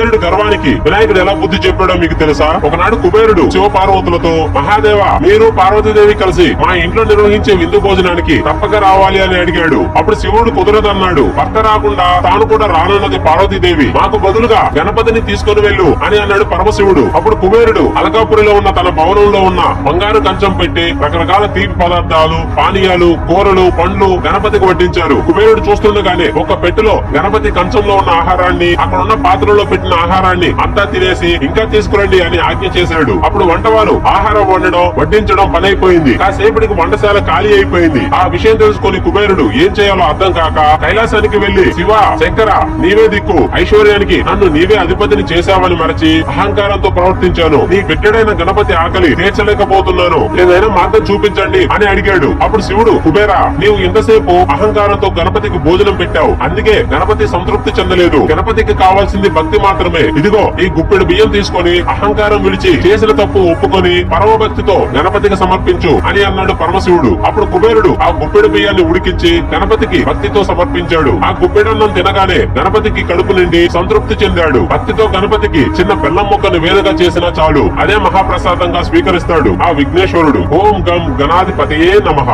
కుబేరుడు గర్వానికి వినాయకుడు ఎలా బుద్ధి చెప్పాడో మీకు తెలుసా? ఒకనాడు కుబేరుడు శివ పార్వతులతో, మహాదేవ, మీరు పార్వతీదేవి కలిసి మా ఇంట్లో నిర్వహించే విందు భోజనానికి తప్పక రావాలి అని అడిగాడు. అప్పుడు శివుడు కుదరదన్నాడు. భర్త రాకుండా తాను కూడా రానున్నది పార్వతీదేవి, మాకు బదులుగా గణపతిని తీసుకుని వెళ్ళు అని అన్నాడు పరమశివుడు. అప్పుడు కుబేరుడు అలకాపురిలో ఉన్న తన భవనంలో ఉన్న బంగారు కంచం పెట్టి రకరకాల తీపి పదార్థాలు, పానీయాలు, కూరలు, పండ్లు గణపతికి వడ్డించారు. కుబేరుడు చూస్తుండగానే ఒక పెట్టెలో గణపతి కంచంలో ఉన్న ఆహారాన్ని, అక్కడ ఉన్న పాత్రలో పెట్టిన ఆహారాన్ని అంతా తినేసి ఇంకా తీసుకురండి అని ఆజ్ఞ చేశాడు. అప్పుడు వంటవారు ఆహారం వండడం, వడ్డించడం పనైపోయింది. కాసేపటికి వంటశాల ఖాళీ అయిపోయింది. ఆ విషయం తెలుసుకుని కుబేరుడు ఏం చేయాలో అర్థం కాక కైలాసానికి వెళ్లి, శివ, శంకర, నీవే దిక్కు, ఐశ్వర్యానికి నన్ను నీవే అధిపతిని చేశావని మరచి అహంకారంతో ప్రవర్తించాను. నీ బిడ్డడైన గణపతి ఆకలి తీర్చలేకపోతున్నాను, ఏదైనా మార్గం చూపించండి అని అడిగాడు. అప్పుడు శివుడు, కుబేరా, నీవు ఇంతసేపు అహంకారంతో గణపతికి భోజనం పెట్టావు, అందుకే గణపతి సంతృప్తి చెందలేదు. గణపతికి కావాల్సింది భక్తి మాత్రమే. ఇదిగో ఈ గుప్పెడు బియ్యం తీసుకొని అహంకారం విడిచి చేసిన తప్పు ఒప్పుకొని పరమ భక్తితో గణపతికి సమర్పించు అని అన్నాడు పరమశివుడు. అప్పుడు కుబేరుడు ఆ గుప్పెడు బియ్యాన్ని ఉడికించి గణపతికి భక్తితో సమర్పించాడు. ఆ గుప్పెడన్నం తినగానే గణపతికి కడుపు నిండి సంతృప్తి చెందాడు. భక్తితో గణపతికి చిన్న బెల్లం ముక్కను వేదగా చేసినా చాలు, అదే మహాప్రసాదంగా స్వీకరిస్తాడు ఆ విఘ్నేశ్వరుడు. ఓం గం గణాధిపతియే నమః.